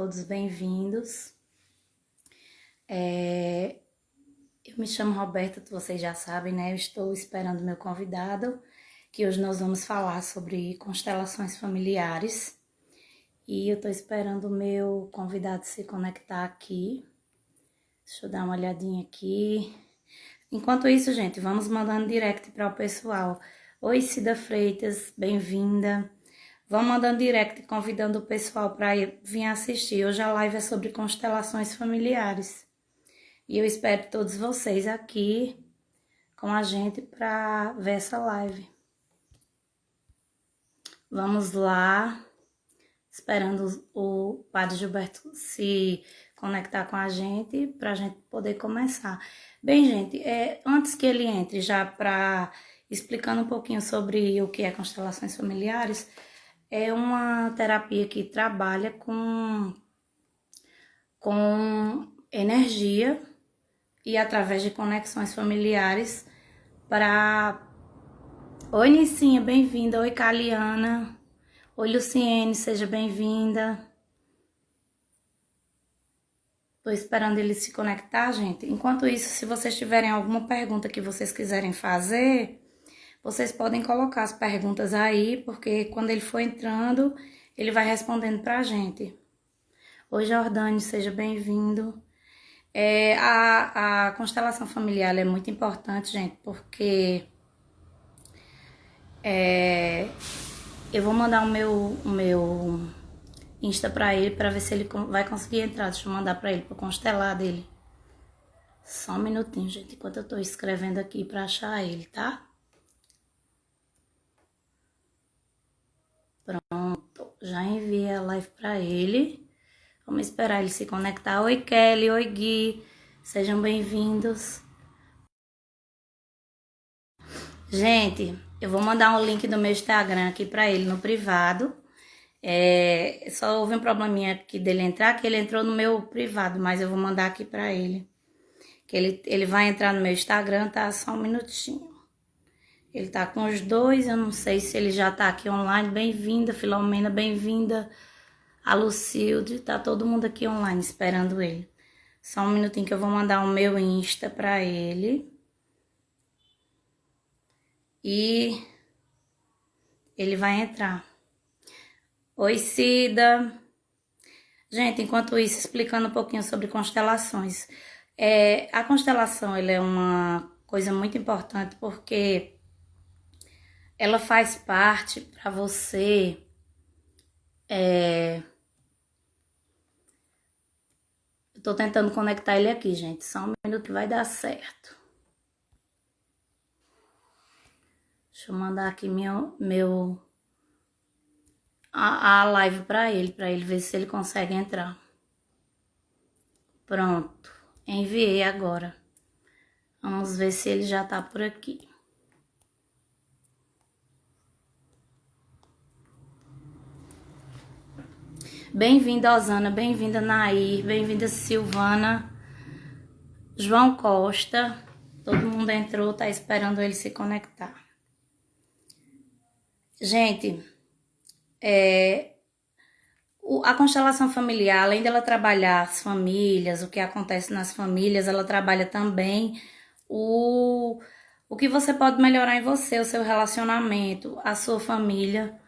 todos bem-vindos. Eu me chamo Roberta, vocês já sabem, né? Eu estou esperando meu convidado, que hoje nós vamos falar sobre constelações familiares. E eu estou esperando o meu convidado se conectar aqui. Deixa eu dar uma olhadinha aqui. Enquanto isso, gente, vamos mandando direct para o pessoal. Oi, Cida Freitas, bem-vinda. Vamos mandando direct, convidando o pessoal para vir assistir. Hoje a live é sobre constelações familiares. E eu espero todos vocês aqui com a gente para ver essa live. Vamos lá, esperando o Padre Gilberto se conectar com a gente para a gente poder começar. Bem, gente, antes que ele entre, já para explicando um pouquinho sobre o que é constelações familiares, é uma terapia que trabalha com energia e através de conexões familiares para... Oi, Nicinha, bem-vinda. Oi, Caliana. Oi, Luciene, seja bem-vinda. Tô esperando ele se conectar, gente. Enquanto isso, se vocês tiverem alguma pergunta que vocês quiserem fazer, vocês podem colocar as perguntas aí, porque quando ele for entrando, ele vai respondendo pra gente. Oi, Jordânia, seja bem-vindo. A constelação familiar é muito importante, gente, porque eu vou mandar o meu Insta pra ele, pra ver se ele vai conseguir entrar. Deixa eu mandar pra ele, pro constelar dele. Só um minutinho, gente, enquanto eu tô escrevendo aqui pra achar ele, tá? Pronto, já enviei a live pra ele. Vamos esperar ele se conectar. Oi, Kelly, oi, Gui, sejam bem-vindos. Gente, eu vou mandar um link do meu Instagram aqui pra ele no privado. Só houve um probleminha aqui dele entrar, que ele entrou no meu privado, mas eu vou mandar aqui pra ele. Que ele vai entrar no meu Instagram, tá? Só um minutinho. Ele tá com os dois, eu não sei se ele já tá aqui online. Bem-vinda, Filomena, bem-vinda. A Lucilde, tá todo mundo aqui online esperando ele. Só um minutinho que eu vou mandar o meu Insta pra ele. E ele vai entrar. Oi, Cida. Gente, enquanto isso, explicando um pouquinho sobre constelações. A constelação, ela é uma coisa muito importante porque ela faz parte para você... Eu tô tentando conectar ele aqui, gente. Só um minuto que vai dar certo. Deixa eu mandar aqui a live para ele ver se ele consegue entrar. Pronto, enviei agora. Vamos ver se ele já tá por aqui. Bem-vinda, Osana, bem-vinda, Nair, bem-vinda, Silvana, João Costa. Todo mundo entrou, tá esperando ele se conectar. Gente, a constelação familiar, além dela trabalhar as famílias, o que acontece nas famílias, ela trabalha também o que você pode melhorar em você, o seu relacionamento, a sua família.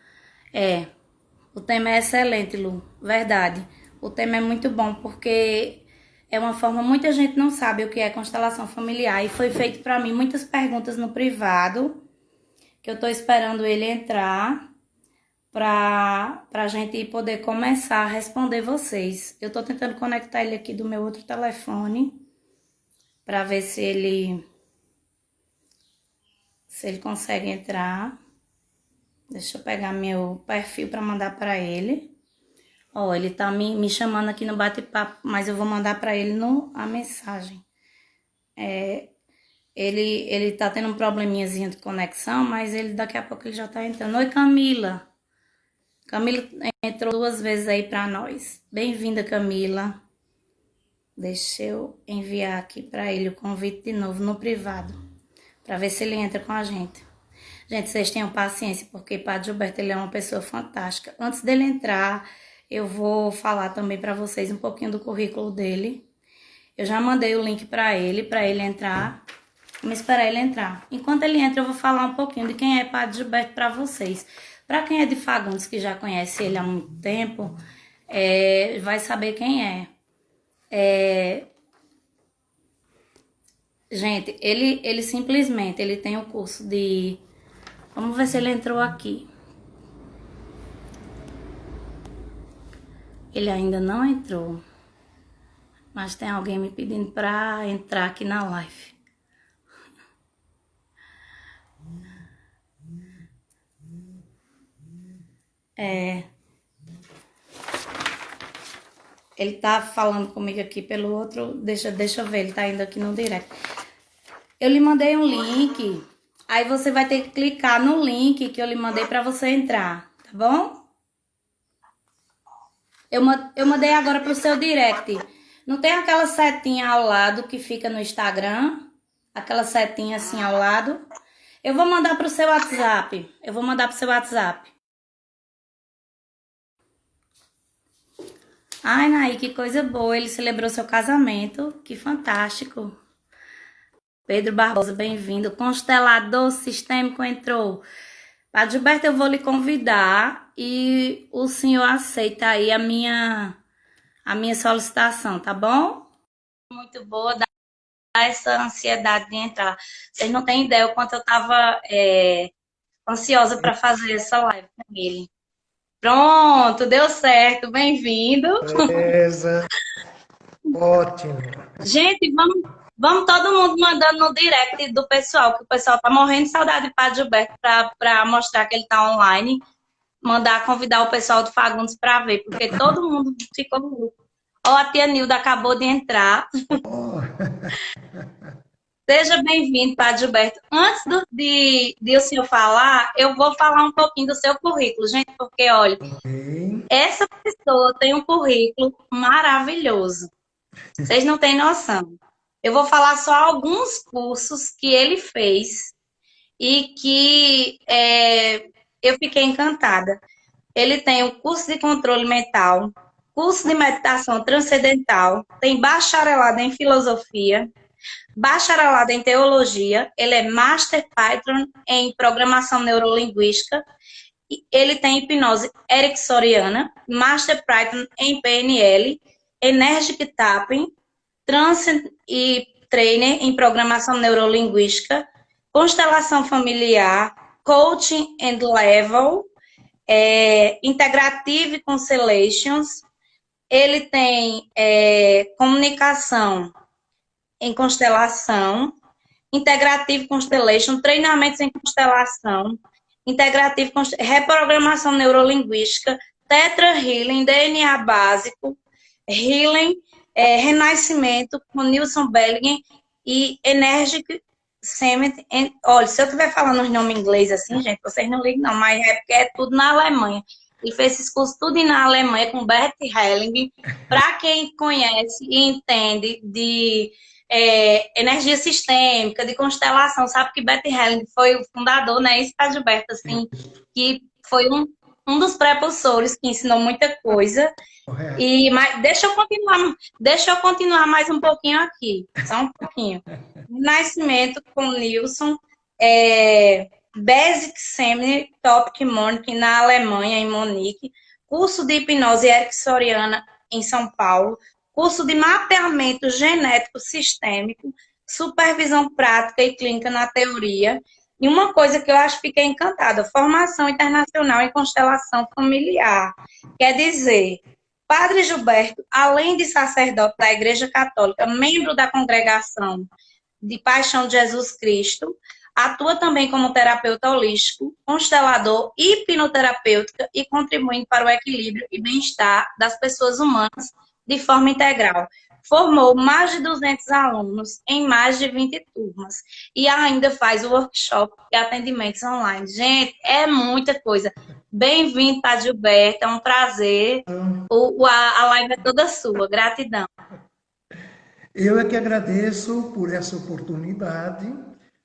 O tema é excelente, Lu, verdade. O tema é muito bom porque é uma forma, muita gente não sabe o que é constelação familiar e foi feito para mim muitas perguntas no privado, que eu tô esperando ele entrar para a gente poder começar a responder vocês. Eu tô tentando conectar ele aqui do meu outro telefone para ver se ele consegue entrar. Deixa eu pegar meu perfil para mandar para ele. Ó, ele tá me chamando aqui no bate-papo, mas eu vou mandar para ele a mensagem. Ele tá tendo um probleminhazinho de conexão, mas daqui a pouco ele já tá entrando. Oi, Camila. Camila entrou 2 vezes aí para nós. Bem-vinda, Camila. Deixa eu enviar aqui para ele o convite de novo no privado, para ver se ele entra com a gente. Gente, vocês tenham paciência, porque Padre Gilberto, ele é uma pessoa fantástica. Antes dele entrar, eu vou falar também para vocês um pouquinho do currículo dele. Eu já mandei o link para ele entrar. Vamos esperar ele entrar. Enquanto ele entra, eu vou falar um pouquinho de quem é Padre Gilberto para vocês. Para quem é de Fagundes, que já conhece ele há muito tempo, vai saber quem é. Gente, ele simplesmente, ele tem o curso de... Vamos ver se ele entrou aqui. Ele ainda não entrou. Mas tem alguém me pedindo para entrar aqui na live. Ele tá falando comigo aqui pelo outro... Deixa eu ver, ele tá indo aqui no direct. Eu lhe mandei um link. Aí você vai ter que clicar no link que eu lhe mandei para você entrar. Tá bom? Eu mandei agora pro seu direct. Não tem aquela setinha ao lado que fica no Instagram? Aquela setinha assim ao lado? Eu vou mandar pro seu WhatsApp. Ai, Naí, que coisa boa. Ele celebrou seu casamento. Que fantástico. Pedro Barbosa, bem-vindo. Constelador sistêmico entrou. Padre Gilberto, eu vou lhe convidar e o senhor aceita aí a minha solicitação, tá bom? Muito boa, dá essa ansiedade de entrar. Vocês não têm ideia o quanto eu estava ansiosa para fazer essa live com ele. Pronto, deu certo, bem-vindo. Beleza, ótimo. Gente, vamos todo mundo mandando no direct do pessoal, que o pessoal tá morrendo de saudade de Padre Gilberto para mostrar que ele tá online. Mandar convidar o pessoal do Fagundes para ver, porque todo mundo ficou louco. Ó, a tia Nilda acabou de entrar. Oh, Seja bem-vindo, Padre Gilberto. Antes de o senhor falar, eu vou falar um pouquinho do seu currículo, gente, porque, olha, ok. essa pessoa tem um currículo maravilhoso. Vocês não têm noção. Eu vou falar só alguns cursos que ele fez e que eu fiquei encantada. Ele tem o curso de controle mental, curso de meditação transcendental, tem bacharelado em filosofia, bacharelado em teologia, ele é Master Python em programação neurolinguística, ele tem hipnose ericksoniana, Master Python em PNL, Energetic Tapping, Trance e Trainer em programação neurolinguística, constelação familiar, coaching and level, Integrative Constellations, ele tem comunicação em constelação, Integrative Constellation, treinamentos em constelação, Integrative reprogramação neurolinguística, Tetra Healing, DNA básico, Healing, Renascimento com Nilson Bellinger e Energetic Cement. Olha, se eu estiver falando os nomes em inglês assim, gente, vocês não ligam não, mas é porque é tudo na Alemanha. Ele fez esses cursos tudo na Alemanha com Bert Helling. Para quem conhece e entende de energia sistêmica, de constelação, sabe que Bert Helling foi o fundador, né? Isso está Gilberto, assim, que foi um dos prepulsores que ensinou muita coisa. Correto. Mas deixa eu continuar mais um pouquinho aqui, só um pouquinho. Nascimento com Nilson, Basic Seminar Topic Morning na Alemanha, em Munique, curso de hipnose ericksoniana em São Paulo, curso de mapeamento genético sistêmico, supervisão prática e clínica na teoria. E uma coisa que eu acho que fiquei encantada, formação internacional em constelação familiar. Quer dizer, Padre Gilberto, além de sacerdote da Igreja Católica, membro da congregação de Paixão de Jesus Cristo, atua também como terapeuta holístico, constelador, hipnoterapêutica e contribuindo para o equilíbrio e bem-estar das pessoas humanas de forma integral. Formou mais de 200 alunos em mais de 20 turmas e ainda faz workshop e atendimentos online. Gente, é muita coisa. Bem-vindo, Padre Gilberto, é um prazer. A live é toda sua, gratidão. Eu é que agradeço por essa oportunidade,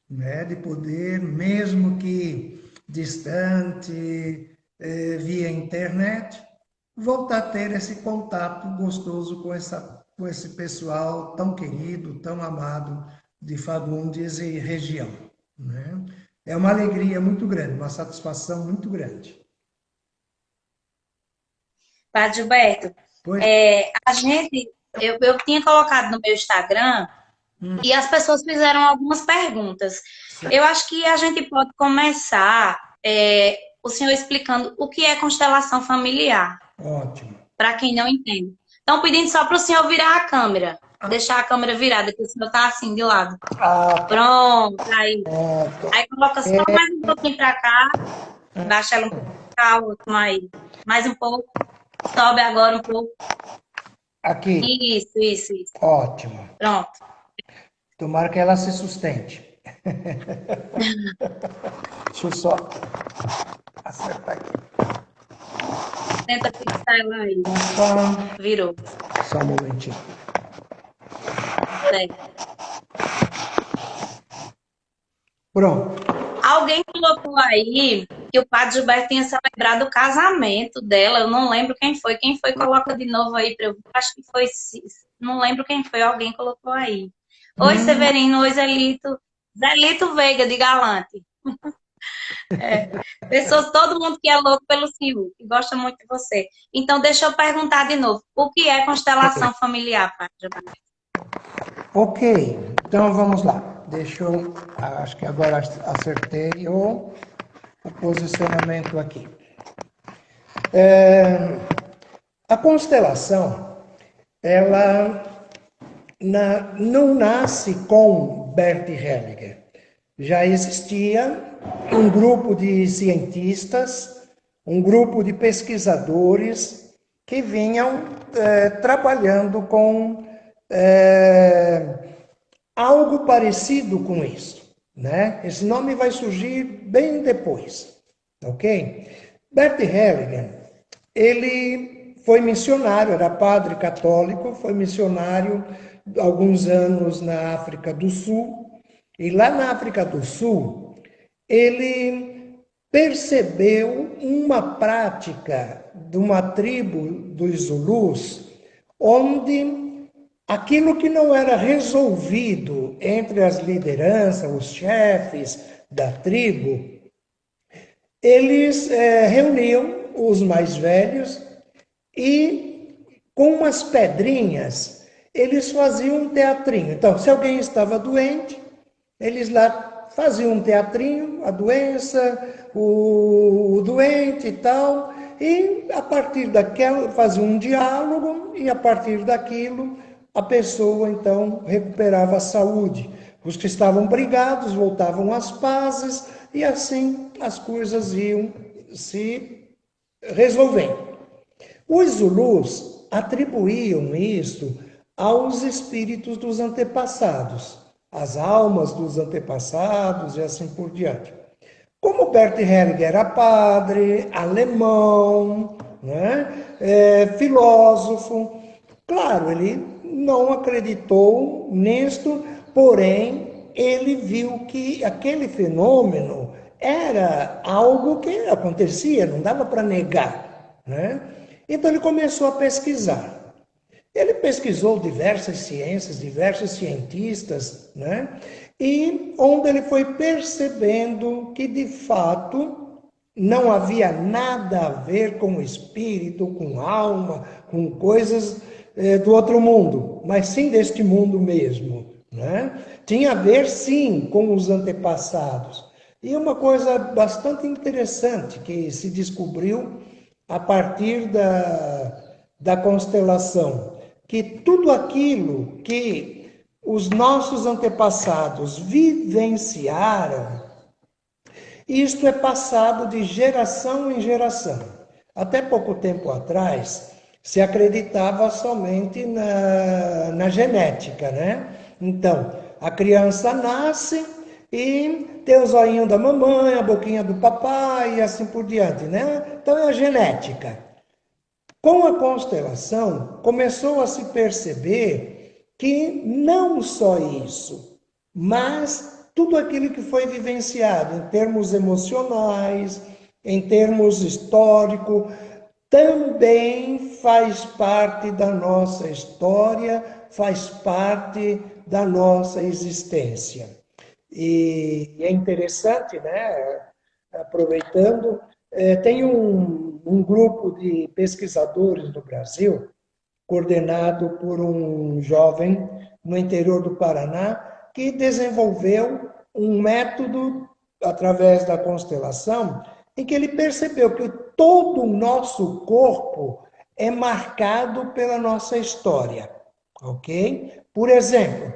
né, de poder, mesmo que distante, via internet, voltar a ter esse contato gostoso com esse pessoal tão querido, tão amado de Fagundes e região, né? É uma alegria muito grande, uma satisfação muito grande. Padre Gilberto, Pois, eu tinha colocado no meu Instagram e as pessoas fizeram algumas perguntas. Eu acho que a gente pode começar, o senhor explicando o que é constelação familiar, ótimo. para quem não entende. Então, pedindo só para o senhor virar a câmera, deixar a câmera virada, que o senhor está assim de lado. Ah, tá. Pronto, aí. Pronto. Aí coloca só mais um pouquinho para cá, baixa ela um pouco para cá, outro mais um pouco, sobe agora um pouco. Aqui, Isso. ótimo. Pronto. Tomara que ela se sustente. Deixa eu só acertar aqui. Tenta fixar ela aí. Só, Virou. só um momentinho. Certo. Pronto. Alguém colocou aí que o Padre Gilberto tinha celebrado o casamento dela. Eu não lembro quem foi. Quem foi, coloca de novo aí para eu ver. Acho que foi. Não lembro quem foi. Alguém colocou aí. Oi, Severino. Oi, Zelito. Zelito Veiga, de Galante. Pessoas, todo mundo que é louco pelo senhor, que gosta muito de você. Então, deixa eu perguntar de novo. O que é constelação familiar, Padre Gilberto? Ok, então vamos lá. Deixa eu. Acho que agora acertei o posicionamento aqui. A constelação, ela não nasce com Bert Hellinger. Já existia um grupo de cientistas, um grupo de pesquisadores que vinham trabalhando com algo parecido com isso, né? Esse nome vai surgir bem depois, ok? Bert Hellinger, ele foi missionário, era padre católico, foi missionário alguns anos na África do Sul, e lá na África do Sul, ele percebeu uma prática de uma tribo dos Zulus, onde aquilo que não era resolvido entre as lideranças, os chefes da tribo, eles reuniam os mais velhos e, com umas pedrinhas, eles faziam um teatrinho. Então, se alguém estava doente, eles lá faziam um teatrinho, a doença, o doente e tal, e a partir daquela faziam um diálogo e a partir daquilo a pessoa então recuperava a saúde. Os que estavam brigados voltavam às pazes e assim as coisas iam se resolvendo. Os Zulus atribuíam isso aos espíritos dos antepassados, às almas dos antepassados e assim por diante. Como Bert Hellinger era padre, alemão, né, filósofo, claro, ele não acreditou nisto, porém, ele viu que aquele fenômeno era algo que acontecia, não dava para negar, né? Então ele começou a pesquisar. Ele pesquisou diversas ciências, diversos cientistas, né? E onde ele foi percebendo que de fato não havia nada a ver com o espírito, com alma, com coisas do outro mundo, mas sim deste mundo mesmo, né? Tinha a ver sim com os antepassados. E uma coisa bastante interessante que se descobriu a partir da constelação, que tudo aquilo que os nossos antepassados vivenciaram, isto é passado de geração em geração. Até pouco tempo atrás, se acreditava somente na genética, né? Então, a criança nasce e tem o zoinho da mamãe, a boquinha do papai e assim por diante, né? Então é a genética. Com a constelação, começou a se perceber que não só isso, mas tudo aquilo que foi vivenciado em termos emocionais, em termos históricos, também faz parte da nossa história, faz parte da nossa existência. E é interessante, né? Aproveitando, tem um grupo de pesquisadores no Brasil, coordenado por um jovem no interior do Paraná, que desenvolveu um método através da constelação, em que ele percebeu que todo o nosso corpo é marcado pela nossa história, ok? Por exemplo,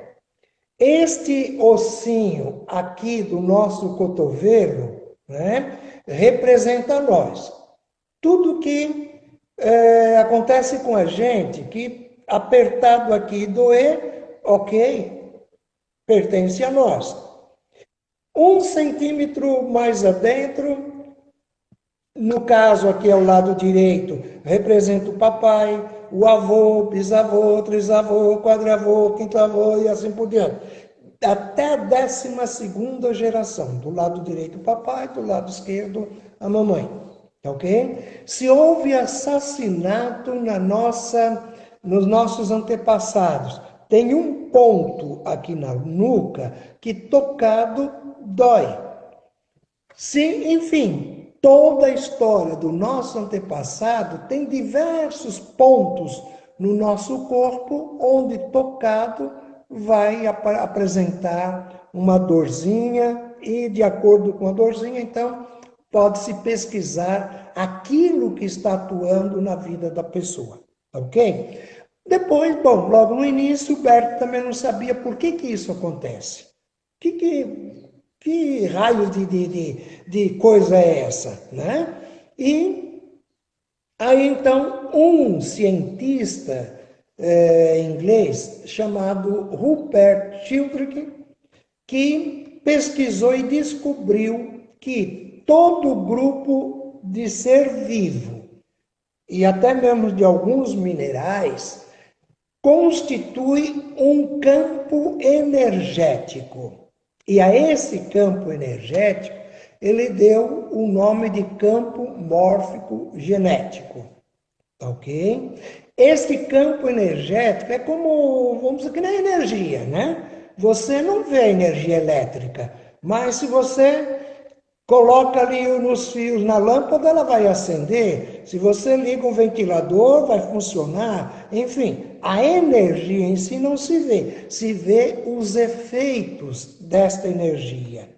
este ossinho aqui do nosso cotovelo, né, representa nós. Tudo que acontece com a gente, que apertado aqui doer, ok, pertence a nós. 1 centímetro mais adentro, no caso aqui ao lado direito, representa o papai, o avô, bisavô, trisavô, quadravô, quintavô e assim por diante. Até a 12ª geração, do lado direito o papai, do lado esquerdo a mamãe. Ok? Se houve assassinato nos nossos antepassados, tem um ponto aqui na nuca que tocado dói. Enfim, toda a história do nosso antepassado tem diversos pontos no nosso corpo onde tocado vai apresentar uma dorzinha e de acordo com a dorzinha, então, pode-se pesquisar aquilo que está atuando na vida da pessoa, ok? Depois, bom, logo no início, o Bert também não sabia por que isso acontece. Que raio de coisa é essa, né? E aí, então, um cientista inglês chamado Rupert Sheldrake, que pesquisou e descobriu que todo grupo de ser vivo, e até mesmo de alguns minerais, constitui um campo energético. E a esse campo energético, ele deu o nome de campo mórfico genético. Ok? Este campo energético é como, vamos dizer, que na energia, né? Você não vê energia elétrica, mas se você coloca ali nos fios na lâmpada, ela vai acender. Se você liga um ventilador, vai funcionar. Enfim, a energia em si não se vê. Se vê os efeitos desta energia.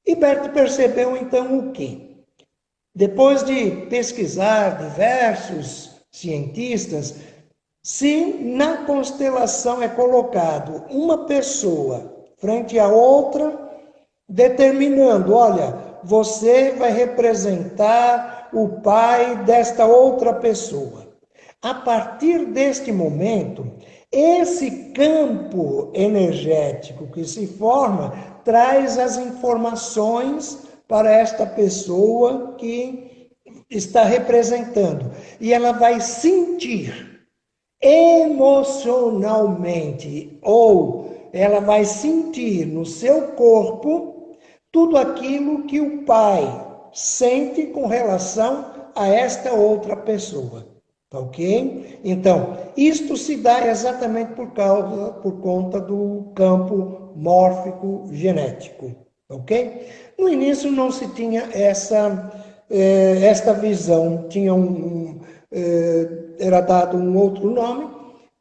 E Bert percebeu então o quê? Depois de pesquisar diversos cientistas, se na constelação é colocado uma pessoa frente a outra, determinando, olha, você vai representar o pai desta outra pessoa. A partir deste momento, esse campo energético que se forma traz as informações para esta pessoa que está representando. E ela vai sentir emocionalmente, ou ela vai sentir no seu corpo tudo aquilo que o pai sente com relação a esta outra pessoa. Ok? Então, isto se dá exatamente por conta do campo mórfico genético. Ok? No início não se tinha esta visão, era dado um outro nome,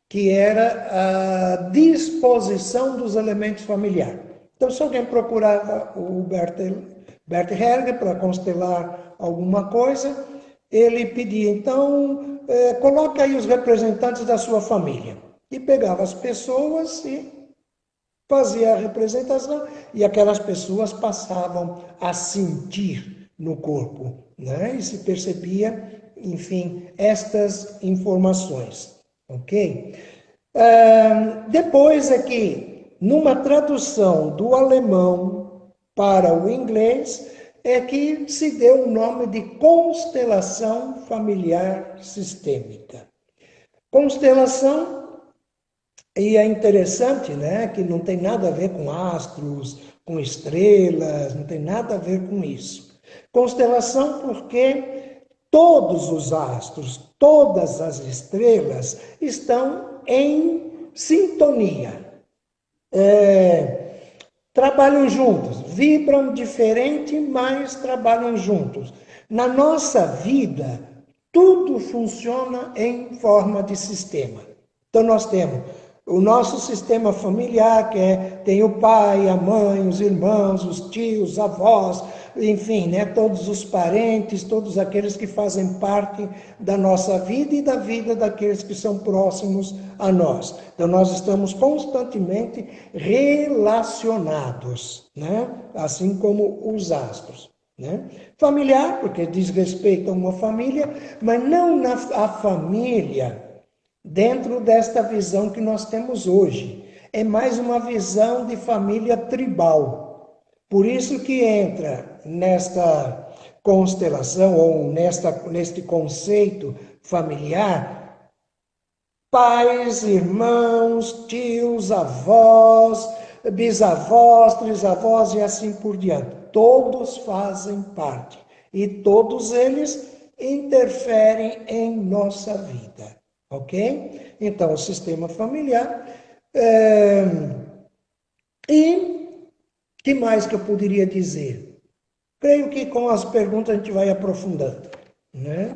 que era a disposição dos elementos familiares. Então, se alguém procurava o Bert Hellinger para constelar alguma coisa, ele pedia, então, coloque aí os representantes da sua família. E pegava as pessoas e fazia a representação, e aquelas pessoas passavam a sentir no corpo, né? E se percebia, enfim, estas informações, ok? Depois é que, numa tradução do alemão para o inglês, é que se deu o nome de constelação familiar sistêmica. Constelação, e é interessante, né, que não tem nada a ver com astros, com estrelas, não tem nada a ver com isso. Constelação porque todos os astros, todas as estrelas estão em sintonia. Trabalham juntos, vibram diferente, mas trabalham juntos. Na nossa vida, tudo funciona em forma de sistema. Então nós temos o nosso sistema familiar, tem o pai, a mãe, os irmãos, os tios, avós, enfim, né, todos os parentes, todos aqueles que fazem parte da nossa vida e da vida daqueles que são próximos a nós. Então nós estamos constantemente relacionados, né, assim como os astros. Né? Familiar, porque diz respeito a uma família, mas não a família dentro desta visão que nós temos hoje. É mais uma visão de família tribal. Por isso que entra nesta constelação, ou neste conceito familiar, pais, irmãos, tios, avós, bisavós, trisavós e assim por diante. Todos fazem parte e todos eles interferem em nossa vida, ok? Então, o sistema familiar. E que mais que eu poderia dizer? Creio que com as perguntas a gente vai aprofundando, né?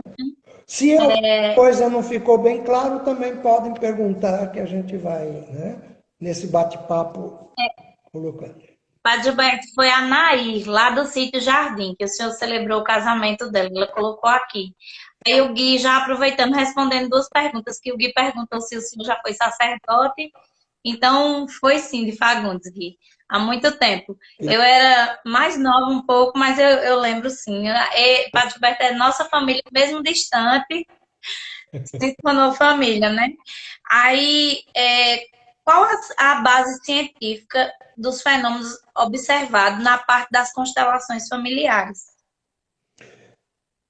Se a coisa não ficou bem claro, também podem perguntar que a gente vai, né, nesse bate-papo colocando. Padre Gilberto, foi a Nair, lá do sítio Jardim, que o senhor celebrou o casamento dela. Ela colocou aqui. Aí o Gui, já aproveitando, respondendo duas perguntas, que o Gui perguntou se o senhor já foi sacerdote. Então, foi sim, de Fagundes, Gui. Há muito tempo. Eu era mais nova um pouco, mas eu lembro sim. Padre Gilberto é nossa família, mesmo distante, se tornou família, né? Aí, qual a base científica dos fenômenos observados na parte das constelações familiares?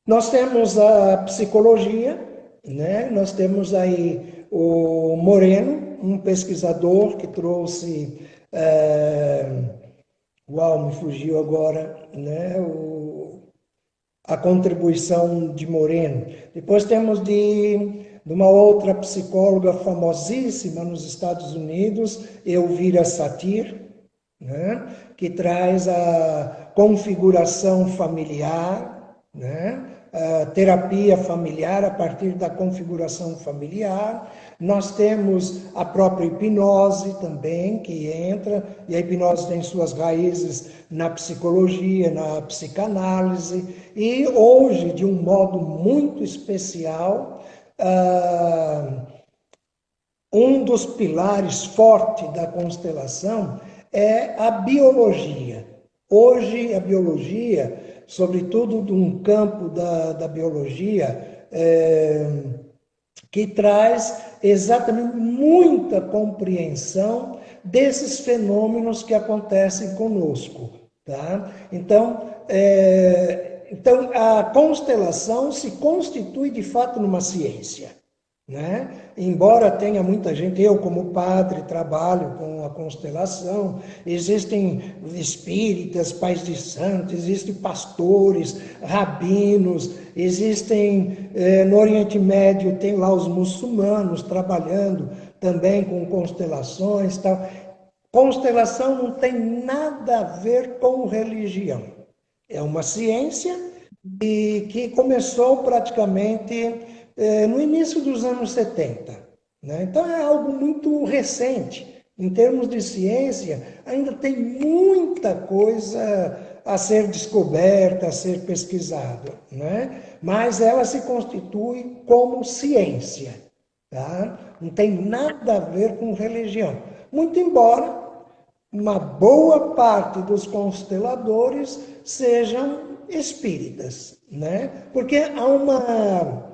Nós temos a psicologia, né? Nós temos aí o Moreno, um pesquisador que trouxe, uau, me fugiu agora, né? A contribuição de Moreno. Depois temos de uma outra psicóloga famosíssima nos Estados Unidos, Elvira Satir, né? Que traz a configuração familiar, né? A terapia familiar a partir da configuração familiar. Nós temos a própria hipnose também, que entra, e a hipnose tem suas raízes na psicologia, na psicanálise, e hoje, de um modo muito especial, um dos pilares fortes da constelação é a biologia. Hoje, a biologia, sobretudo de um campo da biologia, que traz exatamente muita compreensão desses fenômenos que acontecem conosco. Tá? Então, a constelação se constitui de fato numa ciência. Né? Embora tenha muita gente, eu como padre trabalho com a constelação, existem espíritas, pais de santos, existem pastores, rabinos, existem no Oriente Médio, tem lá os muçulmanos trabalhando também com constelações, tal. Constelação não tem nada a ver com religião, é uma ciência que começou praticamente no início dos anos 70. Né? Então é algo muito recente. Em termos de ciência, ainda tem muita coisa a ser descoberta, a ser pesquisada. Né? Mas ela se constitui como ciência. Tá? Não tem nada a ver com religião. Muito embora uma boa parte dos consteladores sejam espíritas. Né? Porque há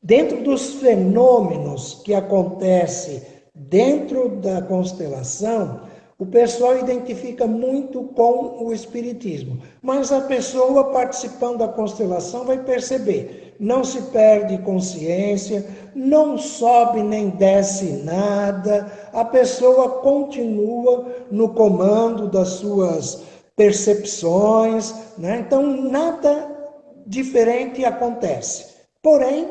dentro dos fenômenos que acontecem dentro da constelação, o pessoal identifica muito com o espiritismo. Mas a pessoa participando da constelação vai perceber, não se perde consciência, não sobe nem desce nada, a pessoa continua no comando das suas percepções, né? Então nada diferente acontece. Porém,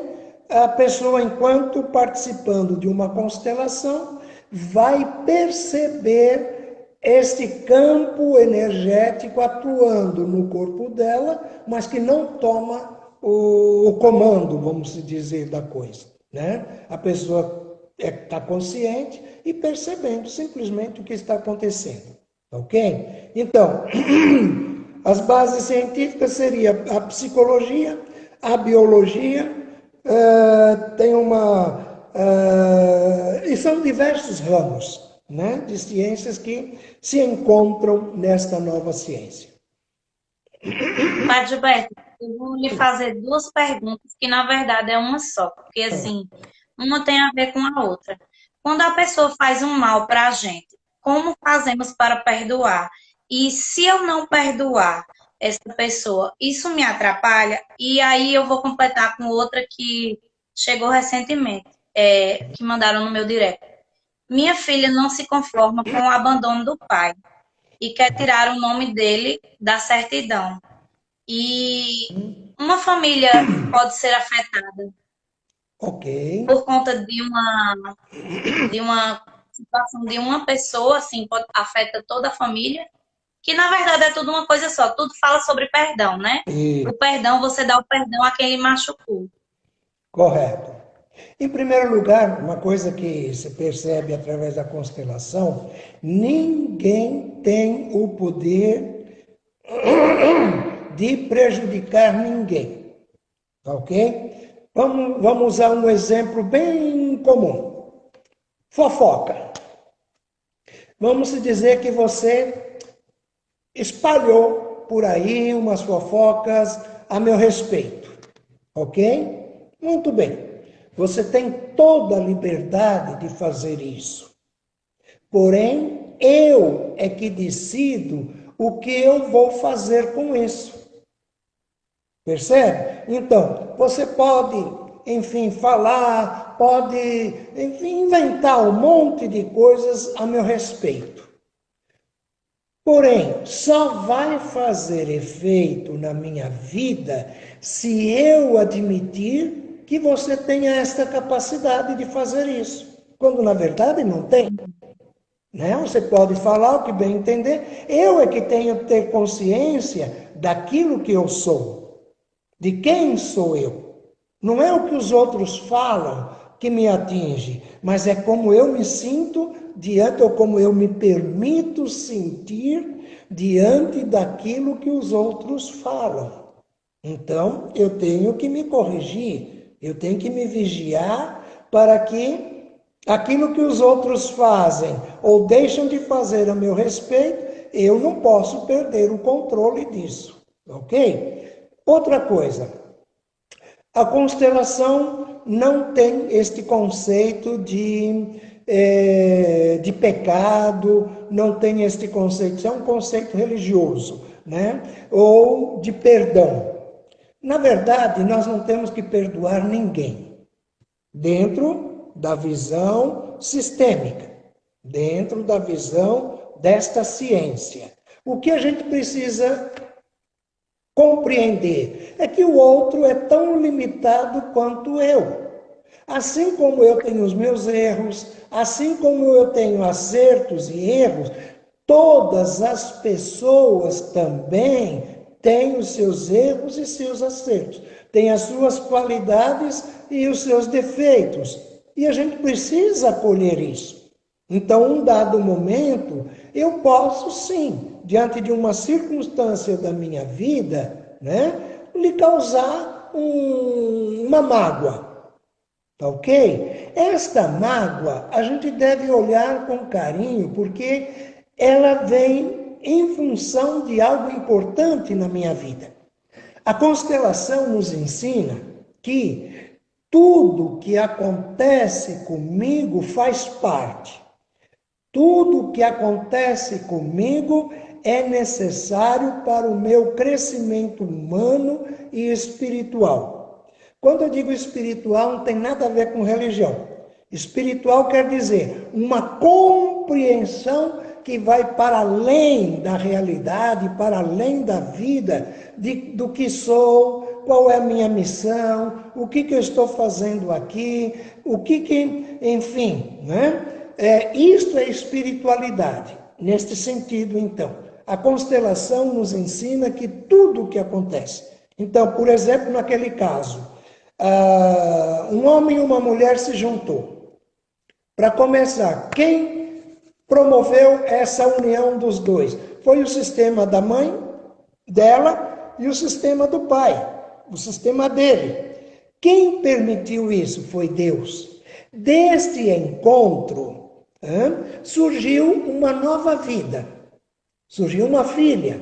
a pessoa, enquanto participando de uma constelação, vai perceber este campo energético atuando no corpo dela, mas que não toma o comando, vamos dizer, da coisa, né? A pessoa está consciente e percebendo simplesmente o que está acontecendo, ok? Então, as bases científicas seriam a psicologia, a biologia, e são diversos ramos, né, de ciências que se encontram nesta nova ciência. Padre Gilberto, eu vou lhe fazer duas perguntas, que na verdade é uma só, porque assim, uma tem a ver com a outra. Quando a pessoa faz um mal para a gente, como fazemos para perdoar? E se eu não perdoar essa pessoa, isso me atrapalha? E aí eu vou completar com outra que chegou recentemente, que mandaram no meu direct. Minha filha não se conforma com o abandono do pai e quer tirar o nome dele da certidão. E uma família pode ser afetada Ok. por conta de uma situação de uma pessoa, assim, pode, afeta toda a família, que na verdade é tudo uma coisa só, tudo fala sobre perdão, né? E, O perdão, você dá o perdão a quem lhe machucou. correto. Em primeiro lugar, uma coisa que se percebe através da constelação, ninguém tem o poder de prejudicar ninguém, ok? Vamos usar um exemplo bem comum. Fofoca. Vamos dizer que você espalhou por aí umas fofocas a meu respeito, ok? Muito bem. Você tem toda a liberdade de fazer isso. Porém, eu é que decido o que eu vou fazer com isso. Percebe? Então, você pode, enfim, falar, pode, enfim, inventar um monte de coisas a meu respeito. Porém, só vai fazer efeito na minha vida se eu admitir que você tenha esta capacidade de fazer isso. Quando na verdade não tem. Né? Você pode falar o que bem entender. Eu é que tenho que ter consciência daquilo que eu sou. De quem sou eu? Não é o que os outros falam que me atinge, mas é como eu me sinto diante, ou como eu me permito sentir diante daquilo que os outros falam. Então, eu tenho que me corrigir, eu tenho que me vigiar para que aquilo que os outros fazem ou deixam de fazer a meu respeito, eu não posso perder o controle disso, ok? Outra coisa, a constelação não tem este conceito de pecado, não tem este conceito, isso é um conceito religioso, né? Ou de perdão. Na verdade, nós não temos que perdoar ninguém, dentro da visão sistêmica, dentro da visão desta ciência. O que a gente precisa compreender é que o outro é tão limitado quanto eu. Assim como eu tenho os meus erros, assim como eu tenho acertos e erros, todas as pessoas também têm os seus erros e seus acertos, têm as suas qualidades e os seus defeitos. E a gente precisa acolher isso. Então, um dado momento, eu posso sim, diante de uma circunstância da minha vida, né, lhe causar uma mágoa. Tá ok? Esta mágoa a gente deve olhar com carinho, porque ela vem em função de algo importante na minha vida. A constelação nos ensina que tudo que acontece comigo faz parte. Tudo que acontece comigo é necessário para o meu crescimento humano e espiritual. Quando eu digo espiritual, não tem nada a ver com religião. Espiritual quer dizer uma compreensão que vai para além da realidade, para além da vida, do que sou, qual é a minha missão, o que eu estou fazendo aqui, enfim, né? Isto é espiritualidade, neste sentido, então. A constelação nos ensina que tudo o que acontece. Então, por exemplo, naquele caso, um homem e uma mulher se juntou. Para começar, quem promoveu essa união dos dois? Foi o sistema da mãe dela e o sistema do pai, o sistema dele. Quem permitiu isso foi Deus. Deste encontro, surgiu uma nova vida, surgiu uma filha.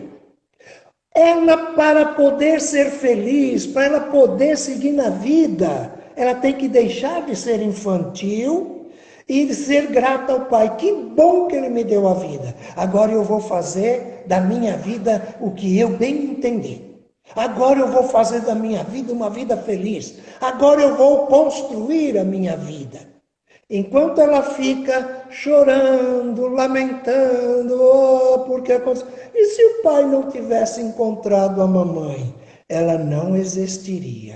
Ela, para poder ser feliz, para ela poder seguir na vida, ela tem que deixar de ser infantil e de ser grata ao pai. Que bom que ele me deu a vida. Agora eu vou fazer da minha vida o que eu bem entendi. Agora eu vou fazer da minha vida uma vida feliz. Agora eu vou construir a minha vida. Enquanto ela fica chorando, lamentando, porque aconteceu. E se o pai não tivesse encontrado a mamãe? Ela não existiria.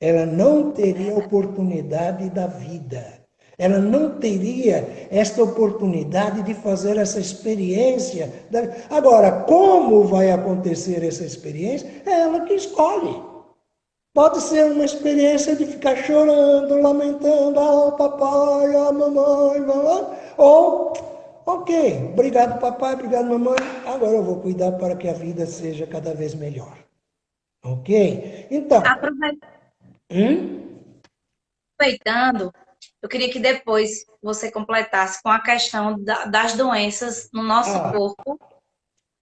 Ela não teria oportunidade da vida. Ela não teria esta oportunidade de fazer essa experiência. Agora, como vai acontecer essa experiência? É ela que escolhe. Pode ser uma experiência de ficar chorando, lamentando, papai, mamãe, ou, ok, obrigado papai, obrigado mamãe, agora eu vou cuidar para que a vida seja cada vez melhor. Ok? Então, Aproveitando, eu queria que depois você completasse com a questão das doenças no nosso corpo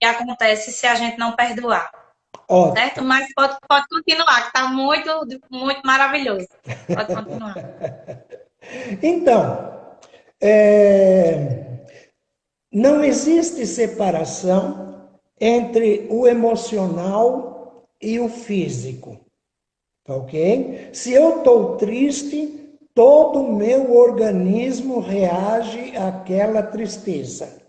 que acontece se a gente não perdoar. Certo? ótimo. Mas pode continuar, que está muito, muito maravilhoso. Pode continuar. Então, não existe separação entre o emocional e o físico. Ok? Se eu estou triste, todo o meu organismo reage àquela tristeza.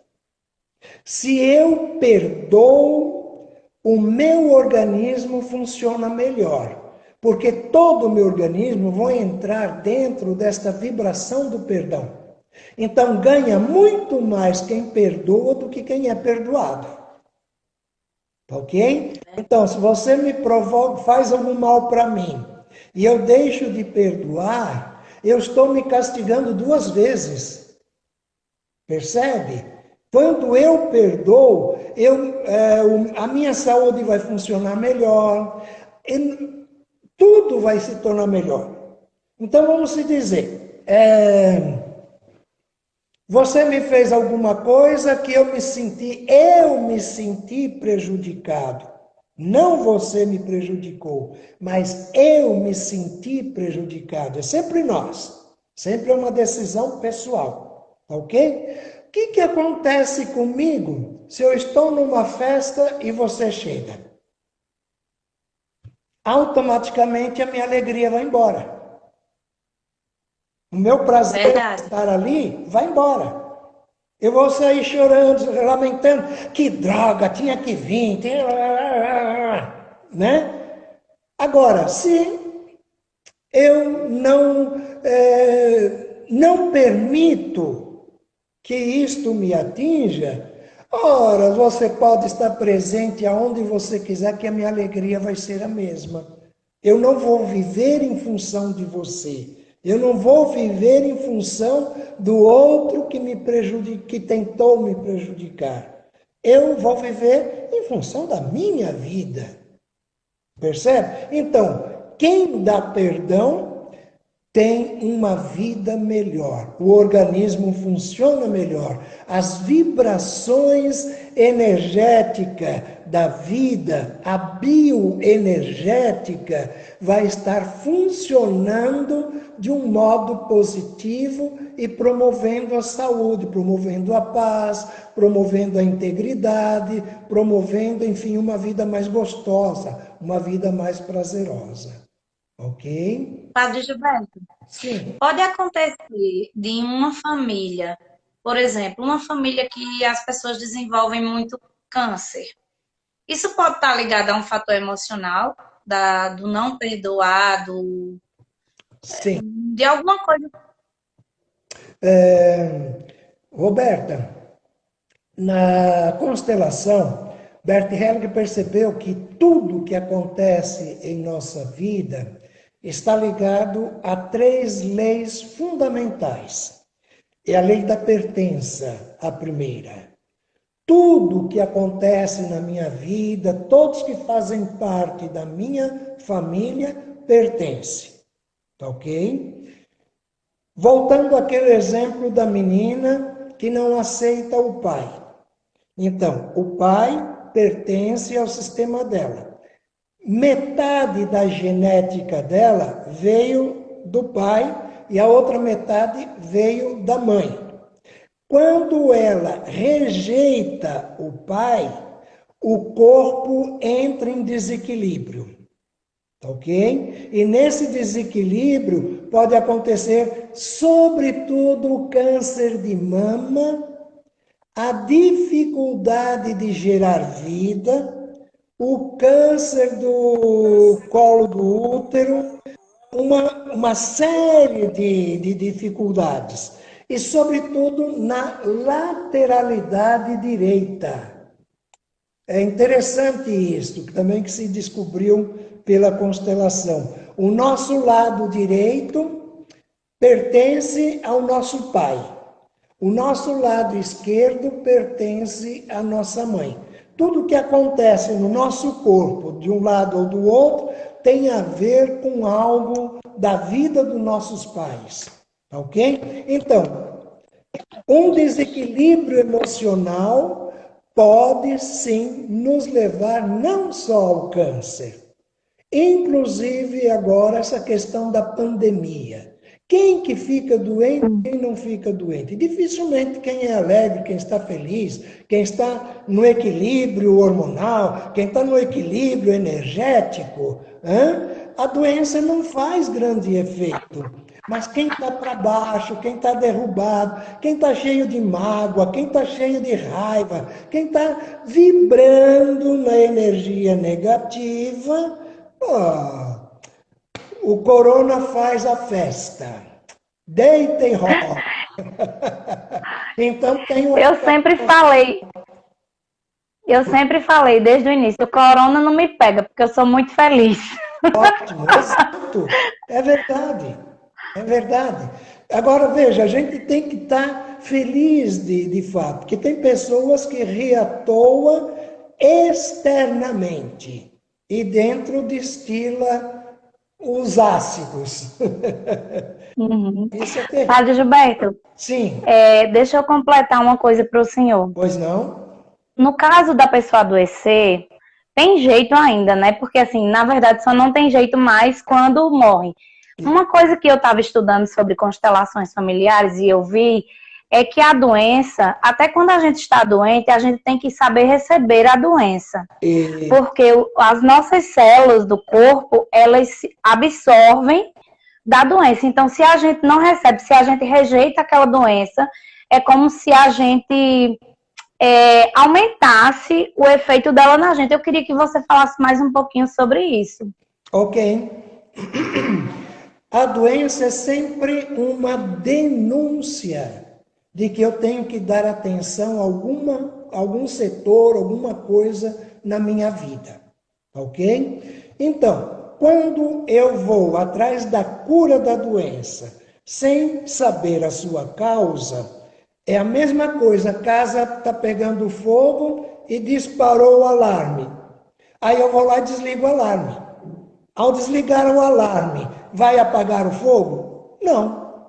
Se eu perdoo, o meu organismo funciona melhor. Porque todo o meu organismo vai entrar dentro desta vibração do perdão. Então ganha muito mais quem perdoa do que quem é perdoado. Ok? Então, se você me provoca, faz algum mal para mim, e eu deixo de perdoar, eu estou me castigando duas vezes. Percebe? Quando eu perdoo, a minha saúde vai funcionar melhor, tudo vai se tornar melhor. Então, vamos se dizer, você me fez alguma coisa que eu me senti prejudicado. Não você me prejudicou, mas eu me senti prejudicado. É sempre nós. Sempre é uma decisão pessoal, ok? O que acontece comigo se eu estou numa festa e você chega? Automaticamente a minha alegria vai embora. O meu prazer de estar ali vai embora. Eu vou sair chorando, lamentando. Que droga, tinha que vir. Né? Agora, se eu não permito que isto me atinja, ora, você pode estar presente aonde você quiser, que a minha alegria vai ser a mesma. Eu não vou viver em função de você. Eu não vou viver em função do outro que tentou me prejudicar. Eu vou viver em função da minha vida. Percebe? Então, quem dá perdão tem uma vida melhor, o organismo funciona melhor, as vibrações energéticas da vida, a bioenergética, vai estar funcionando de um modo positivo e promovendo a saúde, promovendo a paz, promovendo a integridade, promovendo, enfim, uma vida mais gostosa, uma vida mais prazerosa. Ok? Padre Gilberto, Sim. pode acontecer de uma família, por exemplo, uma família que as pessoas desenvolvem muito câncer. Isso pode estar ligado a um fator emocional, do não perdoar, Sim. de alguma coisa. Roberta, na constelação, Bert Hellinger percebeu que tudo que acontece em nossa vida está ligado a três leis fundamentais. É a lei da pertença, a primeira. Tudo que acontece na minha vida, todos que fazem parte da minha família, pertence. Tá ok? Voltando àquele exemplo da menina que não aceita o pai. Então, o pai pertence ao sistema dela. Metade da genética dela veio do pai e a outra metade veio da mãe. Quando ela rejeita o pai, o corpo entra em desequilíbrio. Ok? E nesse desequilíbrio pode acontecer, sobretudo, o câncer de mama, a dificuldade de gerar vida, o câncer do colo do útero, uma série de dificuldades. E, sobretudo, na lateralidade direita. É interessante isso, também que se descobriu pela constelação. O nosso lado direito pertence ao nosso pai. O nosso lado esquerdo pertence à nossa mãe. Tudo que acontece no nosso corpo, de um lado ou do outro, tem a ver com algo da vida dos nossos pais. Ok? Então, um desequilíbrio emocional pode sim nos levar não só ao câncer, inclusive agora essa questão da pandemia. Quem que fica doente, quem não fica doente? Dificilmente quem é alegre, quem está feliz, quem está no equilíbrio hormonal, quem está no equilíbrio energético, a doença não faz grande efeito. Mas quem está para baixo, quem está derrubado, quem está cheio de mágoa, quem está cheio de raiva, quem está vibrando na energia negativa, o corona faz a festa. Deita e rola. Então tem uma... Eu sempre falei desde o início, o corona não me pega, porque eu sou muito feliz. Ótimo, exato. É verdade. É verdade. Agora, veja, a gente tem que estar feliz de fato, porque tem pessoas que ri à toa externamente e dentro destila os ácidos. Uhum. Isso é terrível. Padre Gilberto, Sim. deixa eu completar uma coisa para o senhor. Pois não? No caso da pessoa adoecer, tem jeito ainda, né? Porque, assim, na verdade, só não tem jeito mais quando morre. Uma coisa que eu estava estudando sobre constelações familiares e eu vi é que a doença, até quando a gente está doente, a gente tem que saber receber a doença. Porque as nossas células do corpo, elas absorvem da doença. Então, se a gente não recebe, se a gente rejeita aquela doença, é como se a gente aumentasse o efeito dela na gente. Eu queria que você falasse mais um pouquinho sobre isso. Ok. A doença é sempre uma denúncia de que eu tenho que dar atenção a algum setor, alguma coisa na minha vida. Ok? Então, quando eu vou atrás da cura da doença, sem saber a sua causa, é a mesma coisa, a casa está pegando fogo e disparou o alarme. Aí eu vou lá e desligo o alarme. Ao desligar o alarme, vai apagar o fogo? Não.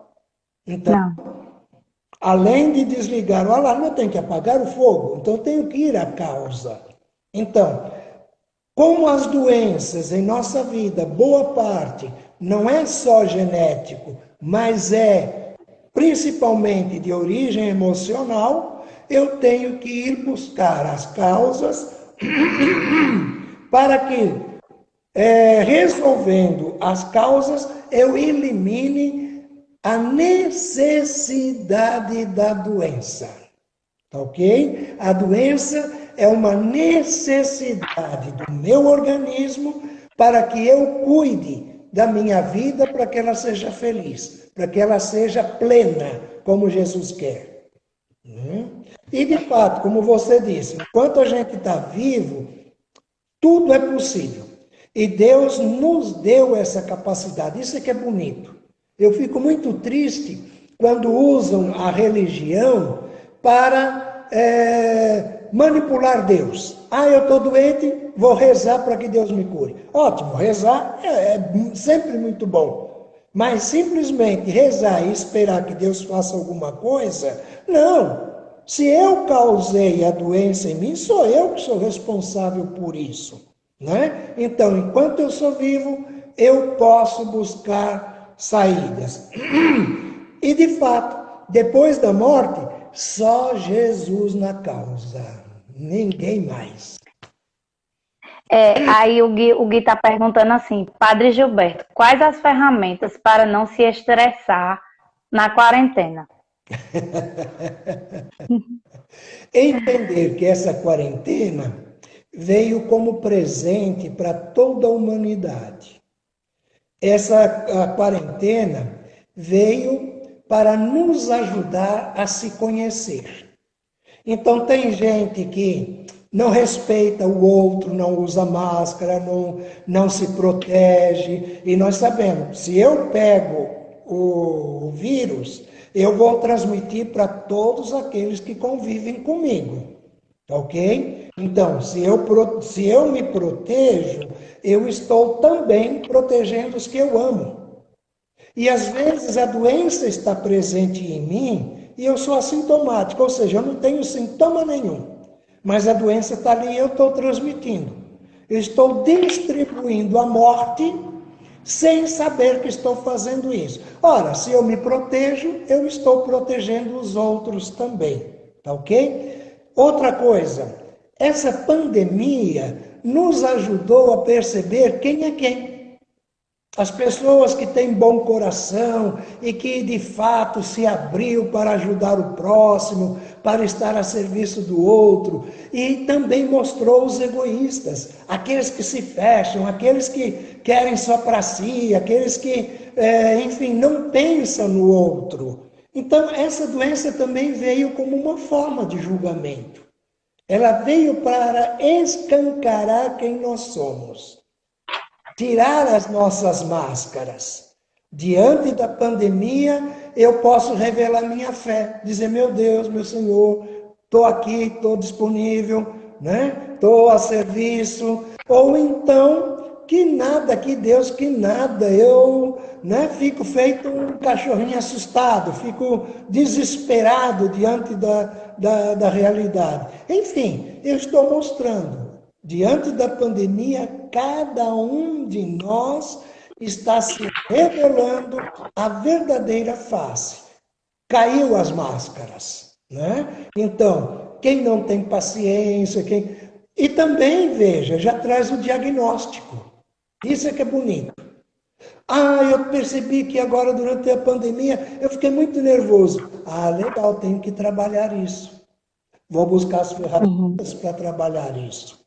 Então, além de desligar o alarme, eu tenho que apagar o fogo. Então, eu tenho que ir à causa. Então, como as doenças em nossa vida, boa parte, não é só genético, mas é principalmente de origem emocional, eu tenho que ir buscar as causas para que, resolvendo as causas, eu elimine a necessidade da doença. Ok? A doença é uma necessidade do meu organismo para que eu cuide da minha vida, para que ela seja feliz, para que ela seja plena, como Jesus quer. E de fato, como você disse, enquanto a gente está vivo, tudo é possível. E Deus nos deu essa capacidade. Isso é que é bonito. Eu fico muito triste quando usam a religião para manipular Deus. Ah, eu estou doente, vou rezar para que Deus me cure. Ótimo, rezar é sempre muito bom. Mas simplesmente rezar e esperar que Deus faça alguma coisa, não. Se eu causei a doença em mim, sou eu que sou responsável por isso, né? Então, enquanto eu sou vivo, eu posso buscar saídas. E de fato, depois da morte, só Jesus na causa, ninguém mais. Aí o Gui tá perguntando assim, Padre Gilberto, quais as ferramentas para não se estressar na quarentena? Entender que essa quarentena veio como presente para toda a humanidade. Essa quarentena veio para nos ajudar a se conhecer. Então tem gente que não respeita o outro, não usa máscara, não se protege. E nós sabemos, se eu pego o vírus, eu vou transmitir para todos aqueles que convivem comigo. Ok? Então, se eu me protejo, eu estou também protegendo os que eu amo. E às vezes a doença está presente em mim e eu sou assintomático, ou seja, eu não tenho sintoma nenhum. Mas a doença está ali e eu estou transmitindo. Eu estou distribuindo a morte sem saber que estou fazendo isso. Ora, se eu me protejo, eu estou protegendo os outros também. Tá ok? Outra coisa, essa pandemia nos ajudou a perceber quem é quem. As pessoas que têm bom coração e que de fato se abriu para ajudar o próximo, para estar a serviço do outro, e também mostrou os egoístas, aqueles que se fecham, aqueles que querem só para si, aqueles que, enfim, não pensam no outro. Então, essa doença também veio como uma forma de julgamento. Ela veio para escancarar quem nós somos. Tirar as nossas máscaras. Diante da pandemia, eu posso revelar minha fé. Dizer, meu Deus, meu Senhor, estou aqui, estou disponível, né? Estou a serviço. Ou então, que nada, que Deus, que nada. Eu fico feito um cachorrinho assustado, fico desesperado diante da realidade. Enfim, eu estou mostrando. Diante da pandemia, cada um de nós está se revelando a verdadeira face. Caiu as máscaras, né? Então, quem não tem paciência, E também, veja, já traz o diagnóstico. Isso é que é bonito. Ah, eu percebi que agora, durante a pandemia, eu fiquei muito nervoso. Ah, legal, tenho que trabalhar isso. Vou buscar as ferramentas para trabalhar isso.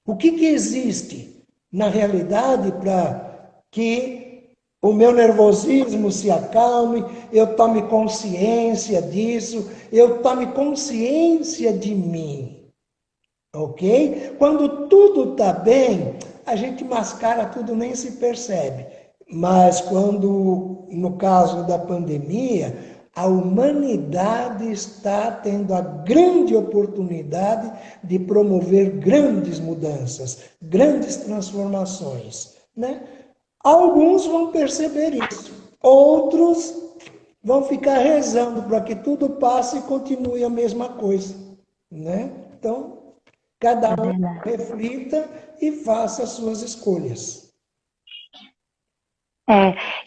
O que existe, na realidade, para que o meu nervosismo se acalme, eu tome consciência disso, eu tome consciência de mim, ok? Quando tudo está bem, a gente mascara tudo, nem se percebe. Mas quando, no caso da pandemia, a humanidade está tendo a grande oportunidade de promover grandes mudanças, grandes transformações, né? Alguns vão perceber isso, outros vão ficar rezando para que tudo passe e continue a mesma coisa, né? Então, cada um reflita e faça as suas escolhas.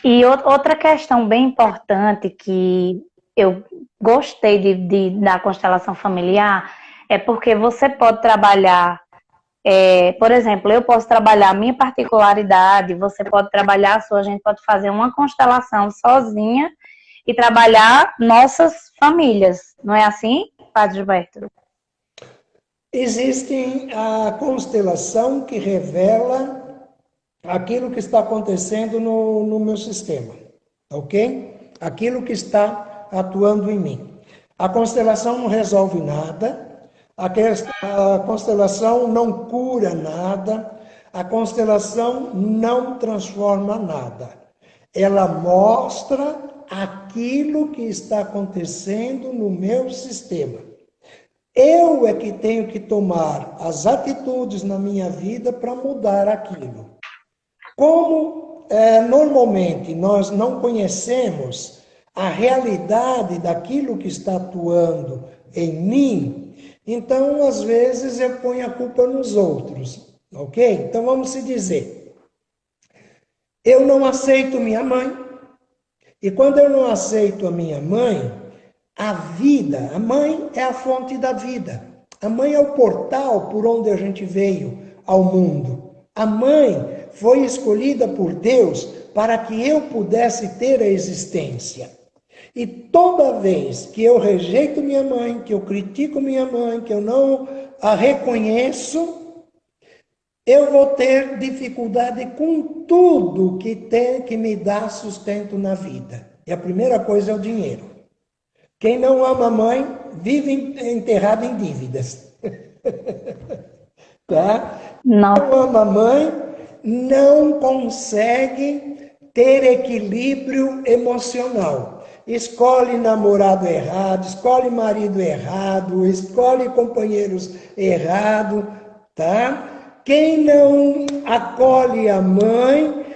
E outra questão bem importante que eu gostei da constelação familiar é porque você pode trabalhar, por exemplo, eu posso trabalhar a minha particularidade, você pode trabalhar a sua, a gente pode fazer uma constelação sozinha e trabalhar nossas famílias, não é assim, Padre Gilberto? Existe a constelação que revela aquilo que está acontecendo no meu sistema, ok? Aquilo que está atuando em mim. A constelação não resolve nada, a constelação não cura nada, a constelação não transforma nada. Ela mostra aquilo que está acontecendo no meu sistema. Eu é que tenho que tomar as atitudes na minha vida para mudar aquilo. Como normalmente nós não conhecemos a realidade daquilo que está atuando em mim, então às vezes eu ponho a culpa nos outros, ok? Então vamos se dizer, eu não aceito minha mãe, e quando eu não aceito a minha mãe, a vida, a mãe é a fonte da vida. A mãe é o portal por onde a gente veio ao mundo. A mãe foi escolhida por Deus para que eu pudesse ter a existência. E toda vez que eu rejeito minha mãe, que eu critico minha mãe, que eu não a reconheço, eu vou ter dificuldade com tudo que me dá sustento na vida. E a primeira coisa é o dinheiro. Quem não ama a mãe vive enterrado em dívidas. Tá? Não. Quem não ama a mãe não consegue ter equilíbrio emocional. Escolhe namorado errado, escolhe marido errado, escolhe companheiros errado, tá? Quem não acolhe a mãe,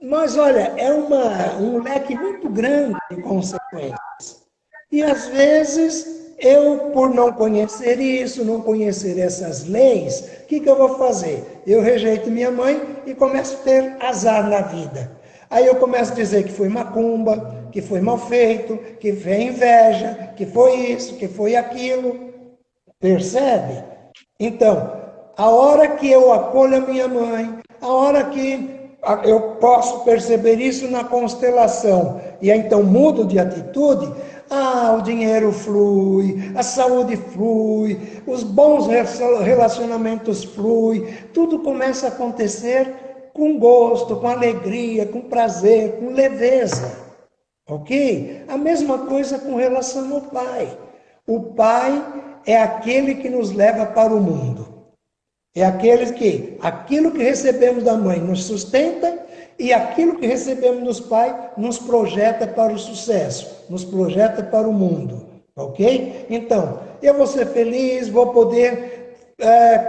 mas olha, é um leque muito grande de consequências. E às vezes, eu, por não conhecer isso, não conhecer essas leis, o que eu vou fazer? Eu rejeito minha mãe e começo a ter azar na vida. Aí eu começo a dizer que foi macumba, que foi mal feito, que foi inveja, que foi isso, que foi aquilo. Percebe? Então, a hora que eu acolho a minha mãe, a hora que eu posso perceber isso na constelação, e aí então mudo de atitude, o dinheiro flui, a saúde flui, os bons relacionamentos fluem, tudo começa a acontecer com gosto, com alegria, com prazer, com leveza, ok? A mesma coisa com relação ao Pai. O Pai é aquele que nos leva para o mundo. É aquele que, aquilo que recebemos da mãe nos sustenta e aquilo que recebemos dos pais nos projeta para o sucesso, nos projeta para o mundo, ok? Então, eu vou ser feliz, vou poder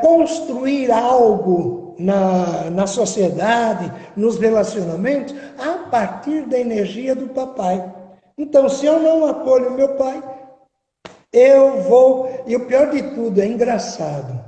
construir algo na sociedade, nos relacionamentos, a partir da energia do papai. Então, se eu não acolho meu pai, eu vou... E o pior de tudo, é engraçado.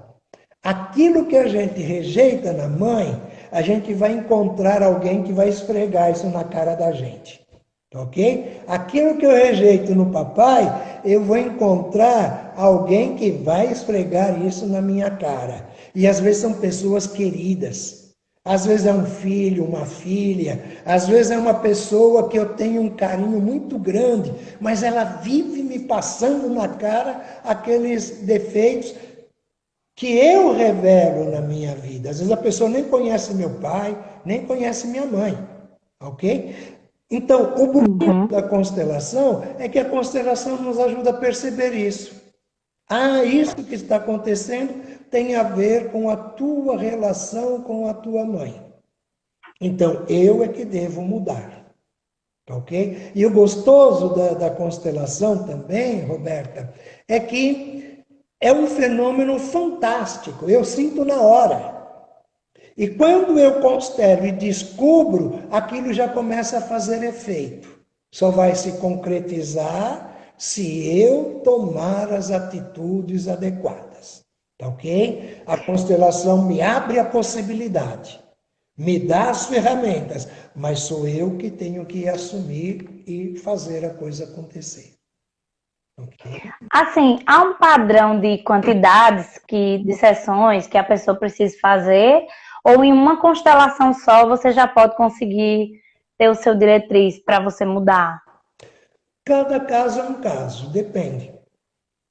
Aquilo que a gente rejeita na mãe, a gente vai encontrar alguém que vai esfregar isso na cara da gente. Ok? Aquilo que eu rejeito no papai, eu vou encontrar alguém que vai esfregar isso na minha cara. E às vezes são pessoas queridas. Às vezes é um filho, uma filha. Às vezes é uma pessoa que eu tenho um carinho muito grande, mas ela vive me passando na cara aqueles defeitos que eu revelo na minha vida. Às vezes a pessoa nem conhece meu pai, nem conhece minha mãe, ok? Então, o bonito da constelação é que a constelação nos ajuda a perceber isso. Isso que está acontecendo tem a ver com a tua relação com a tua mãe. Então, eu é que devo mudar, ok? E o gostoso da constelação também, Roberta, é que é um fenômeno fantástico, eu sinto na hora. E quando eu constelo e descubro, aquilo já começa a fazer efeito. Só vai se concretizar se eu tomar as atitudes adequadas. Tá ok? A constelação me abre a possibilidade, me dá as ferramentas, mas sou eu que tenho que assumir e fazer a coisa acontecer. Okay. Assim, há um padrão de quantidades de sessões que a pessoa precisa fazer, ou em uma constelação só você já pode conseguir ter o seu diretriz para você mudar? Cada caso é um caso, depende.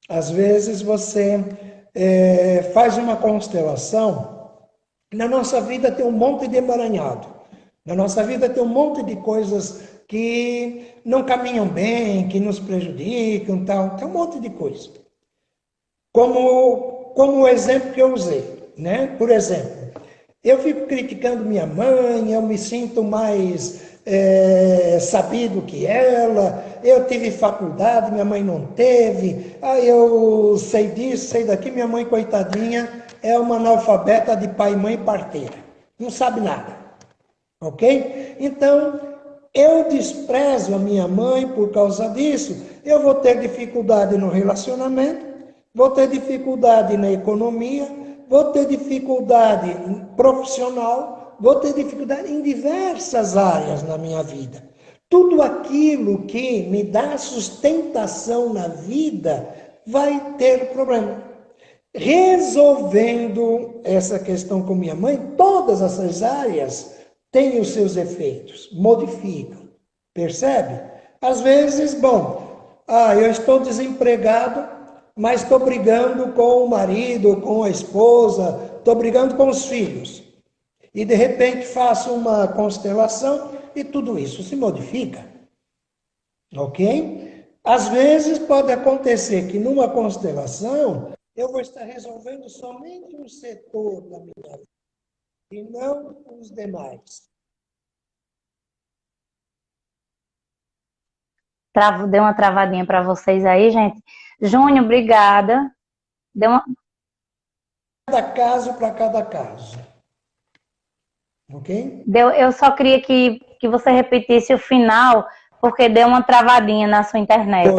Às vezes você faz uma constelação Na nossa vida tem um monte de emaranhado. Na nossa vida tem um monte de coisas que não caminham bem, que nos prejudicam, tal. Tem um monte de coisa. Como o exemplo que eu usei, né? Por exemplo, eu fico criticando minha mãe, eu me sinto mais sabido que ela, eu tive faculdade, minha mãe não teve, aí eu sei disso, sei daqui, minha mãe, coitadinha, é uma analfabeta de pai, mãe e parteira, não sabe nada, ok? Então, eu desprezo a minha mãe por causa disso, eu vou ter dificuldade no relacionamento, vou ter dificuldade na economia, vou ter dificuldade profissional, vou ter dificuldade em diversas áreas na minha vida. Tudo aquilo que me dá sustentação na vida vai ter problema. Resolvendo essa questão com minha mãe, todas essas áreas têm os seus efeitos, modificam. Percebe? Às vezes, eu estou desempregado, mas estou brigando com o marido, com a esposa, estou brigando com os filhos. E de repente faço uma constelação e tudo isso se modifica. Ok? Às vezes pode acontecer que numa constelação eu vou estar resolvendo somente um setor da minha vida e não os demais. Deu uma travadinha para vocês aí, gente. Júnior, obrigada. Cada caso para cada caso. Ok? Eu só queria que você repetisse o final, porque deu uma travadinha na sua internet.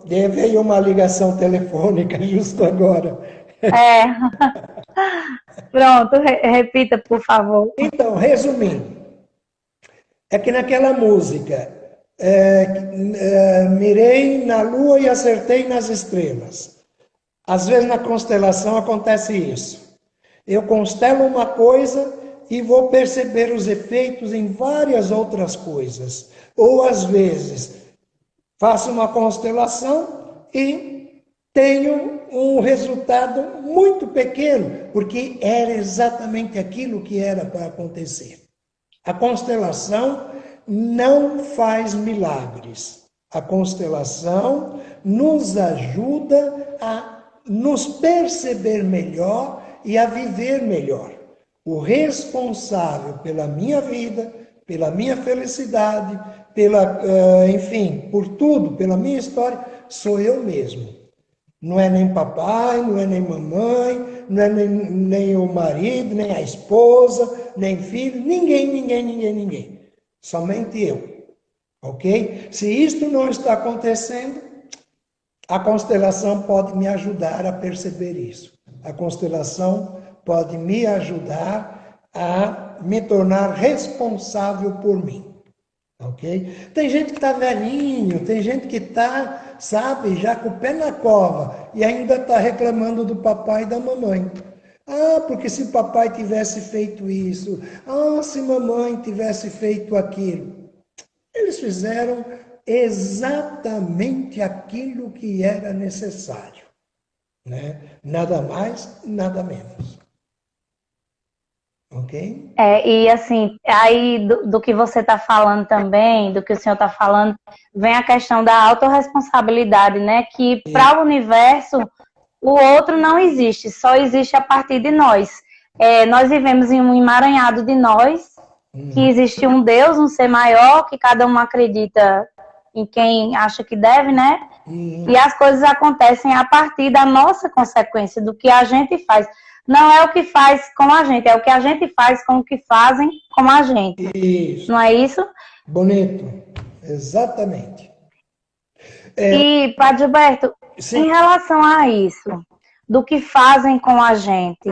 Veio uma ligação telefônica justo agora. Pronto, repita, por favor. Então, resumindo, é que naquela música, mirei na lua e acertei nas estrelas. Às vezes na constelação acontece isso. Eu constelo uma coisa e vou perceber os efeitos em várias outras coisas. Ou às vezes faço uma constelação e tenho um resultado muito pequeno, porque era exatamente aquilo que era para acontecer. A constelação não faz milagres. A constelação nos ajuda a nos perceber melhor e a viver melhor. O responsável pela minha vida, pela minha felicidade, enfim, por tudo, pela minha história, sou eu mesmo. Não é nem papai, não é nem mamãe, não é nem o marido, nem a esposa, nem filho, ninguém. Somente eu. Ok? Se isto não está acontecendo, a constelação pode me ajudar a perceber isso. A constelação pode me ajudar a me tornar responsável por mim. Ok? Tem gente que está velhinho, tem gente que está, sabe, já com o pé na cova e ainda está reclamando do papai e da mamãe. Ah, porque se papai tivesse feito isso, se mamãe tivesse feito aquilo. Eles fizeram exatamente aquilo que era necessário, né? Nada mais, nada menos. Ok? E assim, aí do que você está falando também, do que o senhor está falando, vem a questão da autorresponsabilidade, né? Que para o universo, o outro não existe, só existe a partir de nós. Nós vivemos em um emaranhado de nós, que existe um Deus, um ser maior, que cada um acredita em quem acha que deve, né? E as coisas acontecem a partir da nossa consequência, do que a gente faz. Não é o que faz com a gente, é o que a gente faz com o que fazem com a gente. Isso. Não é isso? Bonito, exatamente. E, Padre Gilberto, Sim. em relação a isso, do que fazem com a gente,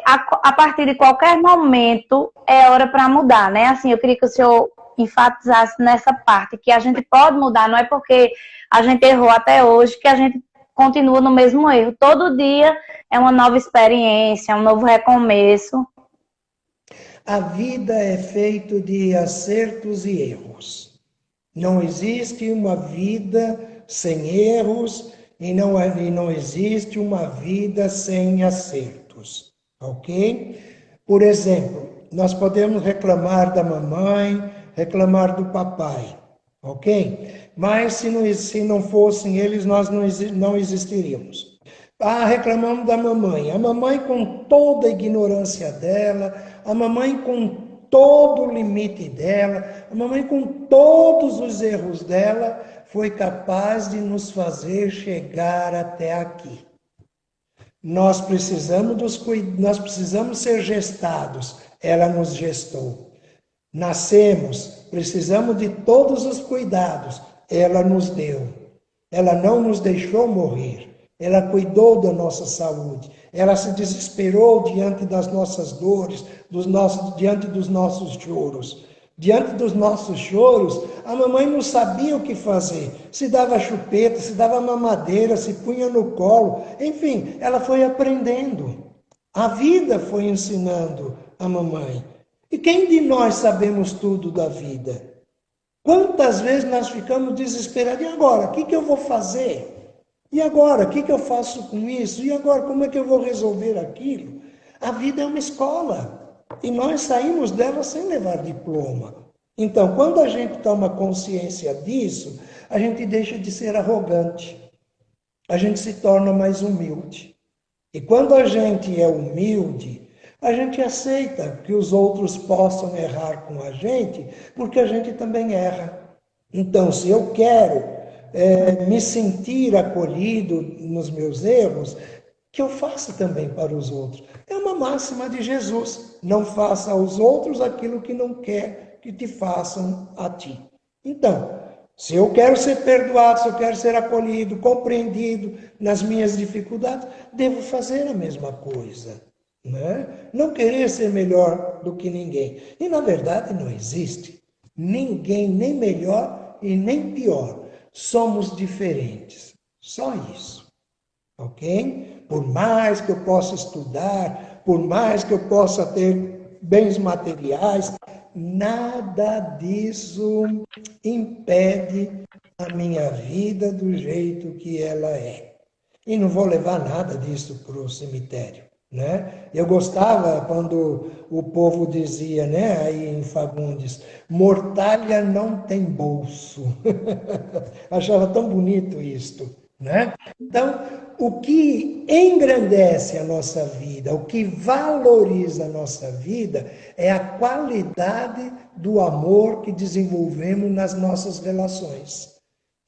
a partir de qualquer momento é hora para mudar, né? Assim, eu queria que o senhor enfatizasse nessa parte, que a gente pode mudar, não é porque a gente errou até hoje que a gente continua no mesmo erro. Todo dia é uma nova experiência, um novo recomeço. A vida é feita de acertos e erros. Não existe uma vida sem erros e não existe uma vida sem acertos. ok? Por exemplo, nós podemos reclamar da mamãe, reclamar do papai, ok? Mas se não fossem eles, nós não existiríamos. Ah, reclamamos da mamãe. A mamãe com toda a ignorância dela, a mamãe com todo o limite dela, a mamãe com todos os erros dela, foi capaz de nos fazer chegar até aqui. Nós precisamos ser gestados, ela nos gestou. Nascemos, precisamos de todos os cuidados, ela nos deu. Ela não nos deixou morrer, ela cuidou da nossa saúde, ela se desesperou diante das nossas dores, diante dos nossos choros. Diante dos nossos choros, a mamãe não sabia o que fazer. Se dava chupeta, se dava mamadeira, se punha no colo. Enfim, ela foi aprendendo. A vida foi ensinando a mamãe. E quem de nós sabemos tudo da vida? Quantas vezes nós ficamos desesperados? E agora? O que eu vou fazer? E agora? O que eu faço com isso? E agora? Como é que eu vou resolver aquilo? A vida é uma escola. E nós saímos dela sem levar diploma. Então, quando a gente toma consciência disso, a gente deixa de ser arrogante. A gente se torna mais humilde. E quando a gente é humilde, a gente aceita que os outros possam errar com a gente, porque a gente também erra. Então, se eu quero me sentir acolhido nos meus erros, que eu faça também para os outros. É uma máxima de Jesus. Não faça aos outros aquilo que não quer que te façam a ti. Então, se eu quero ser perdoado, se eu quero ser acolhido, compreendido nas minhas dificuldades, devo fazer a mesma coisa. Né? Não querer ser melhor do que ninguém. E, na verdade, não existe ninguém nem melhor e nem pior. Somos diferentes. Só isso. Ok? Por mais que eu possa estudar, por mais que eu possa ter bens materiais, nada disso impede a minha vida do jeito que ela é. E não vou levar nada disso para o cemitério. Né? Eu gostava quando o povo dizia, né, aí em Fagundes, mortalha não tem bolso. Achava tão bonito isto. Né? Então, o que engrandece a nossa vida, o que valoriza a nossa vida, é a qualidade do amor que desenvolvemos nas nossas relações.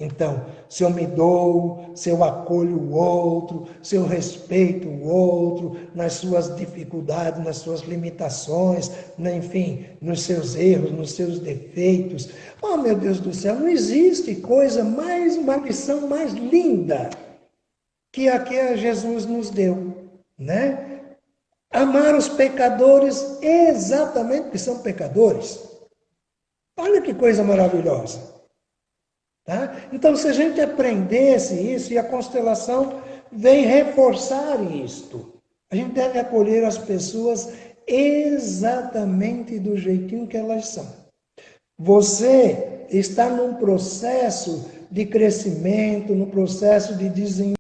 Então, se eu me dou, se eu acolho o outro, se eu respeito o outro, nas suas dificuldades, nas suas limitações, enfim, nos seus erros, nos seus defeitos. Oh, meu Deus do céu, não existe uma lição mais linda que a que Jesus nos deu, né? Amar os pecadores exatamente porque são pecadores. Olha que coisa maravilhosa. Tá? Então, se a gente aprendesse isso, e a constelação vem reforçar isto, a gente deve acolher as pessoas exatamente do jeitinho que elas são. Você está num processo de crescimento, num processo de desenvolvimento.